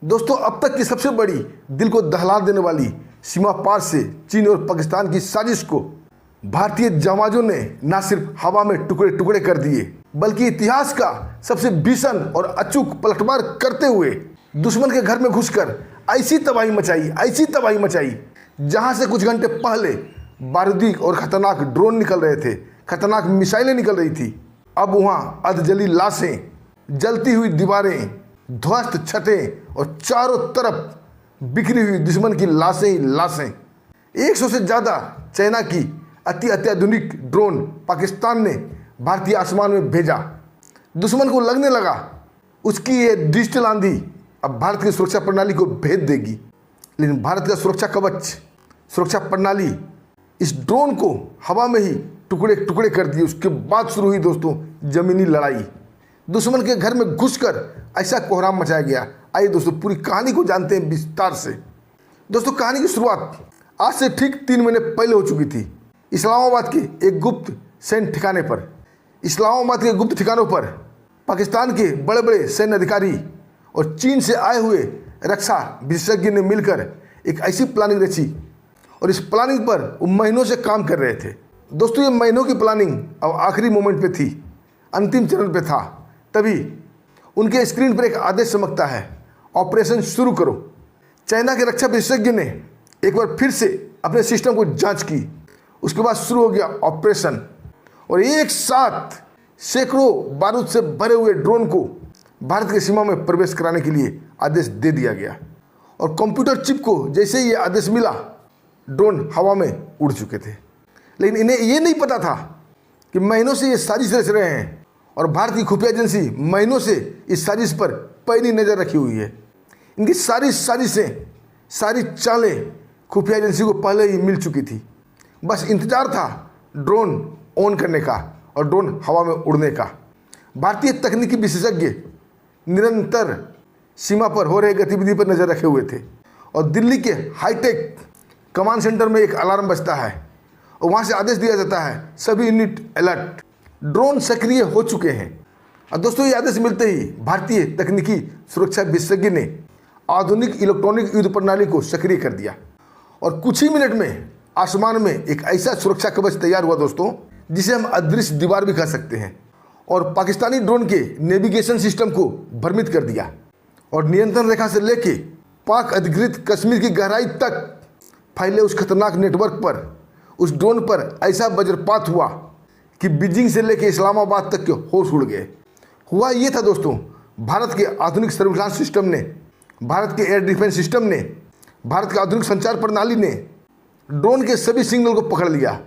दोस्तों, अब तक की सबसे बड़ी दिल को दहला देने वाली सीमा पार से चीन और पाकिस्तान की साजिश को भारतीय जवानों ने न सिर्फ हवा में टुकड़े टुकड़े कर दिए, बल्कि इतिहास का सबसे भीषण और अचूक पलटवार करते हुए दुश्मन के घर में घुसकर ऐसी तबाही मचाई जहां से कुछ घंटे पहले बारूदी और खतरनाक ड्रोन निकल रहे थे, खतरनाक मिसाइलें निकल रही थी। अब वहाँ अधजली लाशें, जलती हुई दीवारें, ध्वस्त छतें और चारों तरफ बिखरी हुई दुश्मन की लाशें ही लाशें। 100 से ज़्यादा चाइना की अत्याधुनिक ड्रोन पाकिस्तान ने भारतीय आसमान में भेजा। दुश्मन को लगने लगा उसकी ये डिजिटल आंधी अब भारत की सुरक्षा प्रणाली को भेद देगी, लेकिन भारत का सुरक्षा कवच, सुरक्षा प्रणाली इस ड्रोन को हवा में ही टुकड़े टुकड़े कर दिए। उसके बाद शुरू हुई दोस्तों जमीनी लड़ाई। दुश्मन के घर में घुसकर ऐसा कोहराम मचाया गया। आइए दोस्तों पूरी कहानी को जानते हैं विस्तार से। दोस्तों, कहानी की शुरुआत आज से ठीक 3 महीने पहले हो चुकी थी। इस्लामाबाद के एक गुप्त सैन्य ठिकाने पर, इस्लामाबाद के गुप्त ठिकानों पर पाकिस्तान के बड़े बड़े सैन्य अधिकारी और चीन से आए हुए रक्षा विशेषज्ञ ने मिलकर एक ऐसी प्लानिंग रची और इस प्लानिंग पर वो महीनों से काम कर रहे थे। दोस्तों, ये महीनों की प्लानिंग अब आखिरी मोमेंट पे थी, अंतिम चरण पे था। तभी उनके स्क्रीन पर एक आदेश चमकता है, ऑपरेशन शुरू करो। चाइना के रक्षा विशेषज्ञ ने एक बार फिर से अपने सिस्टम को जांच की। उसके बाद शुरू हो गया ऑपरेशन और एक साथ सैकड़ों बारूद से भरे हुए ड्रोन को भारत की सीमा में प्रवेश कराने के लिए आदेश दे दिया गया। और कंप्यूटर चिप को जैसे ही ये आदेश मिला, ड्रोन हवा में उड़ चुके थे। लेकिन इन्हें ये नहीं पता था कि महीनों से ये साजिश रच रहे हैं और भारत की खुफिया एजेंसी महीनों से इस साजिश पर पैनी नज़र रखी हुई है। इनकी सारी साजिशें, सारी चालें खुफिया एजेंसी को पहले ही मिल चुकी थी। बस इंतजार था ड्रोन ऑन करने का और ड्रोन हवा में उड़ने का। भारतीय तकनीकी विशेषज्ञ निरंतर सीमा पर हो रहे गतिविधि पर नज़र रखे हुए थे और दिल्ली के हाईटेक कमांड सेंटर में एक अलार्म बजता है और वहाँ से आदेश दिया जाता है, सभी यूनिट अलर्ट, ड्रोन सक्रिय हो चुके हैं। और दोस्तों, ये आदेश मिलते ही भारतीय तकनीकी सुरक्षा विशेषज्ञ ने आधुनिक इलेक्ट्रॉनिक युद्ध प्रणाली को सक्रिय कर दिया और कुछ ही मिनट में आसमान में एक ऐसा सुरक्षा कवच तैयार हुआ दोस्तों, जिसे हम अदृश्य दीवार भी कह सकते हैं, और पाकिस्तानी ड्रोन के नेविगेशन सिस्टम को भ्रमित कर दिया। और नियंत्रण रेखा से लेके पाक अधिकृत कश्मीर की गहराई तक फैले उस खतरनाक नेटवर्क पर, उस ड्रोन पर ऐसा वज्रपात हुआ कि बीजिंग से लेकर इस्लामाबाद तक के होश उड़ गए। हुआ ये था दोस्तों, भारत के आधुनिक सर्विलांस सिस्टम ने, भारत के एयर डिफेंस सिस्टम ने, भारत के आधुनिक संचार प्रणाली ने ड्रोन के सभी सिग्नल को पकड़ लिया,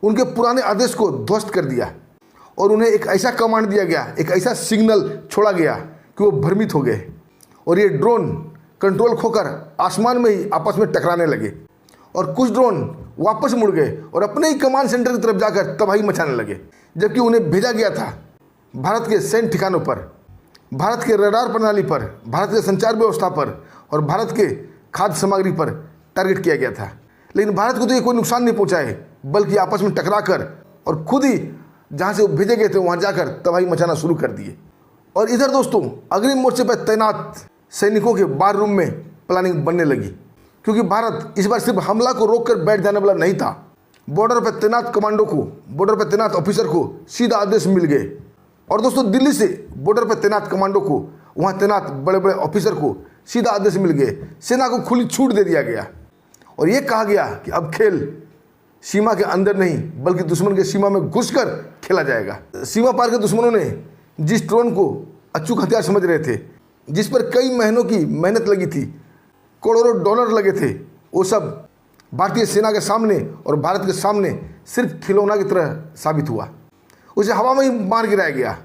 उनके पुराने आदेश को ध्वस्त कर दिया और उन्हें एक ऐसा कमांड दिया गया, एक ऐसा सिग्नल छोड़ा गया कि वो भ्रमित हो गए और ये ड्रोन कंट्रोल खोकर आसमान में ही आपस में टकराने लगे। और कुछ ड्रोन वापस मुड़ गए और अपने ही कमांड सेंटर की तरफ जाकर तबाही मचाने लगे, जबकि उन्हें भेजा गया था भारत के सैन्य ठिकानों पर, भारत के रडार प्रणाली पर, भारत के संचार व्यवस्था पर और भारत के खाद्य सामग्री पर टारगेट किया गया था। लेकिन भारत को तो ये कोई नुकसान नहीं पहुंचाए, बल्कि आपस में टकरा कर और खुद ही जहाँ से वो भेजे गए थे वहाँ जाकर तबाही मचाना शुरू कर दिए। और इधर दोस्तों, अग्रिम मोर्चे पर तैनात सैनिकों के बार रूम में प्लानिंग बनने लगी, क्योंकि भारत इस बार सिर्फ हमला को रोककर बैठ जाने वाला नहीं था। बॉर्डर पर तैनात कमांडो को, बॉर्डर पर तैनात ऑफिसर को सीधा आदेश मिल गए। और दोस्तों, दिल्ली से बॉर्डर पर तैनात कमांडो को, वहाँ तैनात बड़े बड़े ऑफिसर को सीधा आदेश मिल गए। सेना को खुली छूट दे दिया गया और ये कहा गया कि अब खेल सीमा के अंदर नहीं, बल्कि दुश्मन के सीमा में घुसकर खेला जाएगा। सीमा पार के दुश्मनों ने जिस ड्रोन को अचूक हथियार समझ रहे थे, जिस पर कई महीनों की मेहनत लगी थी, करोड़ों डॉलर लगे थे, वो सब भारतीय सेना के सामने और भारत के सामने सिर्फ खिलौना की तरह साबित हुआ। उसे हवा में ही मार गिराया गया।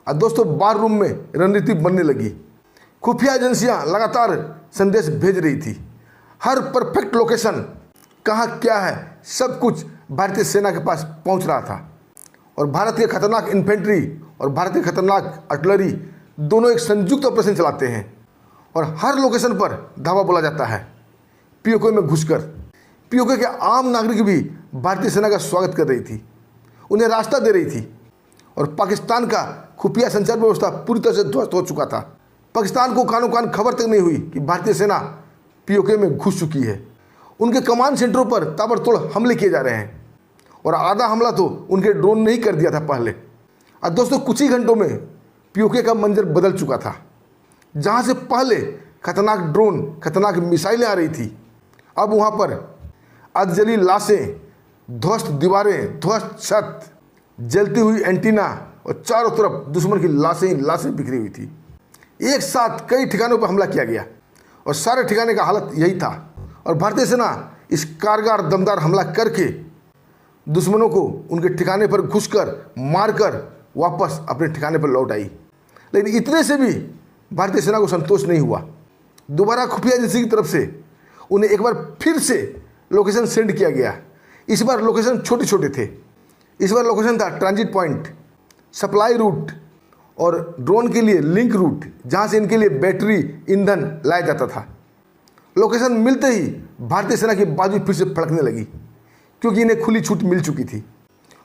और दोस्तों, बार रूम में रणनीति बनने लगी। खुफिया एजेंसियां लगातार संदेश भेज रही थी। हर परफेक्ट लोकेशन, कहाँ क्या है, सब कुछ भारतीय सेना के पास पहुंच रहा था। और भारत के खतरनाक इन्फेंट्री और भारत के खतरनाक आर्टिलरी दोनों एक संयुक्त ऑपरेशन चलाते हैं और हर लोकेशन पर धावा बोला जाता है। पीओके में घुसकर पीओके के आम नागरिक भी भारतीय सेना का स्वागत कर रही थी, उन्हें रास्ता दे रही थी और पाकिस्तान का खुफिया संचार व्यवस्था पूरी तरह से ध्वस्त हो चुका था। पाकिस्तान को कानो कान खबर तक नहीं हुई कि भारतीय सेना पीओके में घुस चुकी है। उनके कमांड सेंटरों पर ताबड़तोड़ हमले किए जा रहे हैं और आधा हमला तो उनके ड्रोन ने ही कर दिया था पहले। और दोस्तों कुछ ही घंटों में पीओके का मंजर बदल चुका था। जहां से पहले खतरनाक ड्रोन, खतरनाक मिसाइलें आ रही थी, अब वहां पर अधजली लाशें, ध्वस्त दीवारें, ध्वस्त छत, जलती हुई एंटीना और चारों तरफ दुश्मन की लाशें ही लाशें बिखरी हुई थी। एक साथ कई ठिकानों पर हमला किया गया और सारे ठिकाने का हालत यही था। और भारतीय सेना इस कारगर दमदार हमला करके दुश्मनों को उनके ठिकाने पर घुसकर मारकर वापस अपने ठिकाने पर लौट आई। लेकिन इतने से भी भारतीय सेना को संतोष नहीं हुआ। दोबारा खुफिया एजेंसी की तरफ से उन्हें एक बार फिर से लोकेशन सेंड किया गया। इस बार लोकेशन छोटे छोटे थे। इस बार लोकेशन था ट्रांजिट पॉइंट, सप्लाई रूट और ड्रोन के लिए लिंक रूट, जहां से इनके लिए बैटरी ईंधन लाया जाता था। लोकेशन मिलते ही भारतीय सेना की बाजू फिर से फड़कने लगी, क्योंकि इन्हें खुली छूट मिल चुकी थी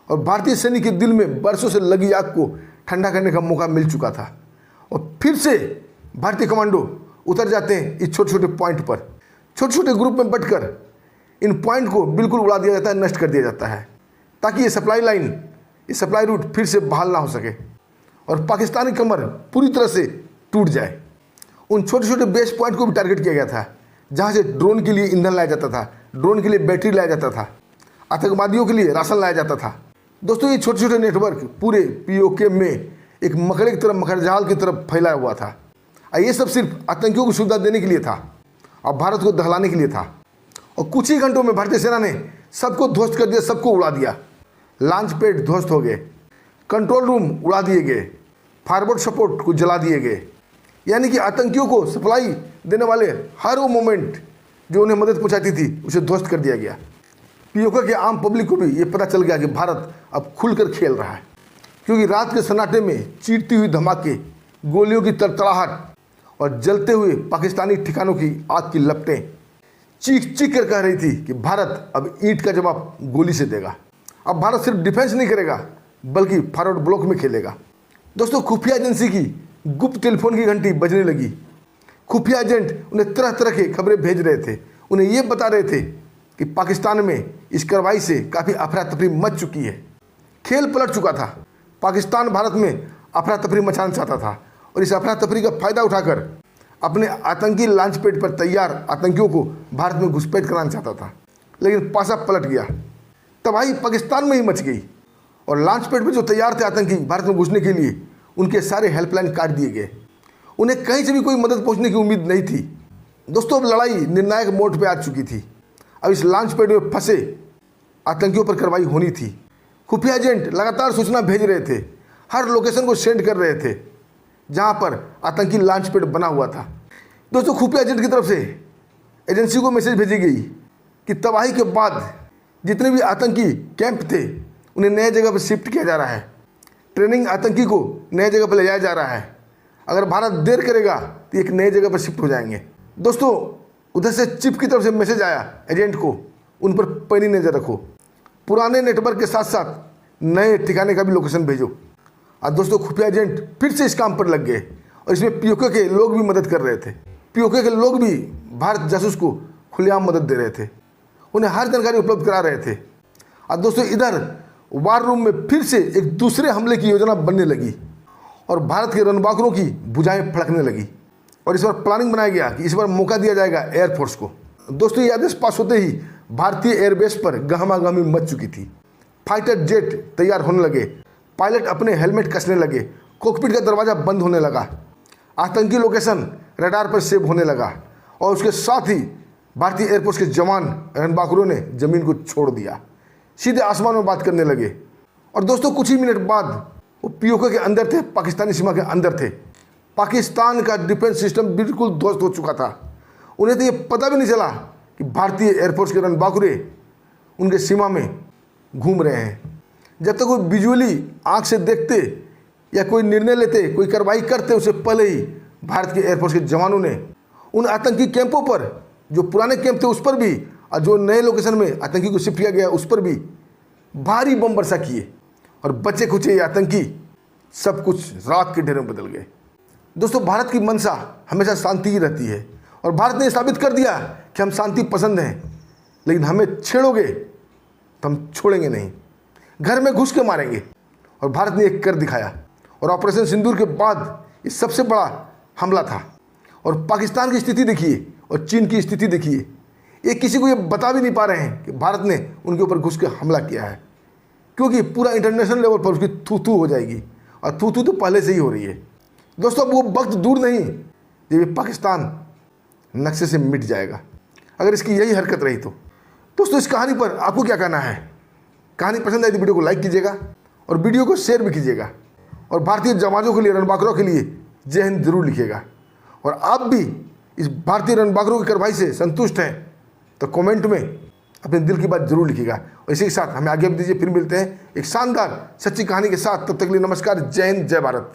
और भारतीय सैनिक के दिल में बरसों से लगी आग को ठंडा करने का मौका मिल चुका था। और फिर से भारतीय कमांडो उतर जाते हैं इस छोटे छोटे पॉइंट पर। छोटे छोटे ग्रुप में बंटकर इन पॉइंट को बिल्कुल उड़ा दिया जाता है, नष्ट कर दिया जाता है, ताकि ये सप्लाई लाइन, ये सप्लाई रूट फिर से बहाल ना हो सके और पाकिस्तानी कमर पूरी तरह से टूट जाए। उन छोटे छोटे बेस पॉइंट को भी टारगेट किया गया था, जहाँ से ड्रोन के लिए ईंधन लाया जाता था, ड्रोन के लिए बैटरी लाया जाता था, आतंकवादियों के लिए राशन लाया जाता था। दोस्तों, ये छोटे छोटे नेटवर्क पूरे पीओके में एक मकड़े की तरफ, मकड़जाल की तरफ फैला हुआ था। और ये सब सिर्फ आतंकियों को सुविधा देने के लिए था और भारत को दहलाने के लिए था। और कुछ ही घंटों में भारतीय सेना ने सबको ध्वस्त कर दिया, सबको उड़ा दिया। लॉन्च पैड ध्वस्त हो गए, कंट्रोल रूम उड़ा दिए गए, फॉरवर्ड सपोर्ट को जला दिए गए। यानी कि आतंकियों को सप्लाई देने वाले हर वो मोमेंट जो उन्हें मदद पहुंचाती थी, उसे ध्वस्त कर दिया गया। पीओके के आम पब्लिक को भी ये पता चल गया कि भारत अब खुलकर खेल रहा है, क्योंकि रात के सन्नाटे में चीरती हुई धमाके, गोलियों की तड़तड़ाहट और जलते हुए पाकिस्तानी ठिकानों की आग की लपटें चीख चीख कर कह रही थी कि भारत अब ईंट का जवाब गोली से देगा। अब भारत सिर्फ डिफेंस नहीं करेगा, बल्कि फॉरवर्ड ब्लॉक में खेलेगा। दोस्तों, खुफिया एजेंसी की गुप्त टेलीफोन की घंटी बजने लगी। खुफिया एजेंट उन्हें तरह तरह की खबरें भेज रहे थे, उन्हें ये बता रहे थे कि पाकिस्तान में इस कार्रवाई से काफ़ी अफरा तफरी मच चुकी है। खेल पलट चुका था। पाकिस्तान भारत में अफरा तफरी मचाना चाहता था और इस अफरा तफरी का फायदा उठाकर अपने आतंकी लॉन्च पैड पर तैयार आतंकियों को भारत में घुसपैठ कराना चाहता था। लेकिन पासा पलट गया। तबाही पाकिस्तान में ही मच गई और लॉन्च पैड पर जो तैयार थे आतंकी भारत में घुसने के लिए, उनके सारे हेल्पलाइन काट दिए गए। उन्हें कहीं से भी कोई मदद पहुंचने की उम्मीद नहीं थी। दोस्तों, अब लड़ाई निर्णायक मोड पे आ चुकी थी। अब इस लॉन्च पैड में फंसे आतंकियों पर कार्रवाई होनी थी। खुफिया एजेंट लगातार सूचना भेज रहे थे, हर लोकेशन को सेंड कर रहे थे जहां पर आतंकी लॉन्च पैड बना हुआ था। दोस्तों, खुफिया एजेंट की तरफ से एजेंसी को मैसेज भेजी गई कि तबाही के बाद जितने भी आतंकी कैंप थे, उन्हें नए जगह पर शिफ्ट किया जा रहा है। ट्रेनिंग आतंकी को नए जगह पर ले जाया जा रहा है। अगर भारत देर करेगा तो एक नए जगह पर शिफ्ट हो जाएंगे। दोस्तों, उधर से चीफ की तरफ से मैसेज आया एजेंट को, उन पर पैनी नज़र रखो, पुराने नेटवर्क के साथ साथ नए ठिकाने का भी लोकेशन भेजो। और दोस्तों, खुफिया एजेंट फिर से इस काम पर लग गए और इसमें पीओके के लोग भी मदद कर रहे थे। पीओके के लोग भी भारत जासूस को खुलेआम मदद दे रहे थे, उन्हें हर जानकारी उपलब्ध करा रहे थे। और दोस्तों, इधर वार रूम में फिर से एक दूसरे हमले की योजना बनने लगी और भारत के रणबांकुरों की भुजाएं फड़कने लगी। और इस बार प्लानिंग बनाया गया कि इस बार मौका दिया जाएगा एयरफोर्स को। दोस्तों, ये आदेश पास होते ही भारतीय एयरबेस पर गहमागहमी मच चुकी थी। फाइटर जेट तैयार होने लगे, पायलट अपने हेलमेट कसने लगे, कॉकपिट का दरवाज़ा बंद होने लगा, आतंकी लोकेशन रडार पर सेव होने लगा और उसके साथ ही भारतीय एयरफोर्स के जवान रणबांकुरों ने जमीन को छोड़ दिया, सीधे आसमान में बात करने लगे। और दोस्तों, कुछ ही मिनट बाद वो पीओके के अंदर थे, पाकिस्तानी सीमा के अंदर थे। पाकिस्तान का डिफेंस सिस्टम बिल्कुल ध्वस्त हो चुका था। उन्हें तो ये पता भी नहीं चला कि भारतीय एयरफोर्स के रणबांकुरे उनके सीमा में घूम रहे हैं। जब तक वो विजुअली आंख से देखते या कोई निर्णय लेते, कोई कार्रवाई करते, उससे पहले ही भारत के एयरफोर्स के जवानों ने उन आतंकी कैंपों पर, जो पुराने कैंप थे उस पर भी और जो नए लोकेशन में आतंकी को शिफ्ट किया गया उस पर भी भारी बम वर्षा किए और बचे खुचे ये आतंकी सब कुछ राख के ढेरों में बदल गए। दोस्तों, भारत की मंशा हमेशा शांति की रहती है और भारत ने साबित कर दिया कि हम शांति पसंद हैं, लेकिन हमें छेड़ोगे तो हम छोड़ेंगे नहीं, घर में घुस के मारेंगे। और भारत ने एक कर दिखाया और ऑपरेशन सिंदूर के बाद ये सबसे बड़ा हमला था। और पाकिस्तान की स्थिति देखिए और चीन की स्थिति देखिए, ये किसी को ये बता भी नहीं पा रहे हैं कि भारत ने उनके ऊपर घुस के हमला किया है, क्योंकि पूरा इंटरनेशनल लेवल पर उसकी थू हो जाएगी और थू तो पहले से ही हो रही है। दोस्तों, अब वो वक्त दूर नहीं जब ये पाकिस्तान नक्शे से मिट जाएगा, अगर इसकी यही हरकत रही तो। दोस्तों, इस कहानी पर आपको क्या कहना है? कहानी पसंद आई तो वीडियो को लाइक कीजिएगा और वीडियो को शेयर भी कीजिएगा और भारतीय जवानों के लिए, रणबांकुरों के लिए जय हिंद जरूर लिखिएगा। और आप भी इस भारतीय रणबांकुरों की कार्रवाई से संतुष्ट हैं तो कमेंट में अपने दिल की बात जरूर लिखिएगा। और इसी के साथ हमें आगे दीजिए, फिर मिलते हैं एक शानदार सच्ची कहानी के साथ। तब तक के लिए नमस्कार, जय हिंद, जय भारत।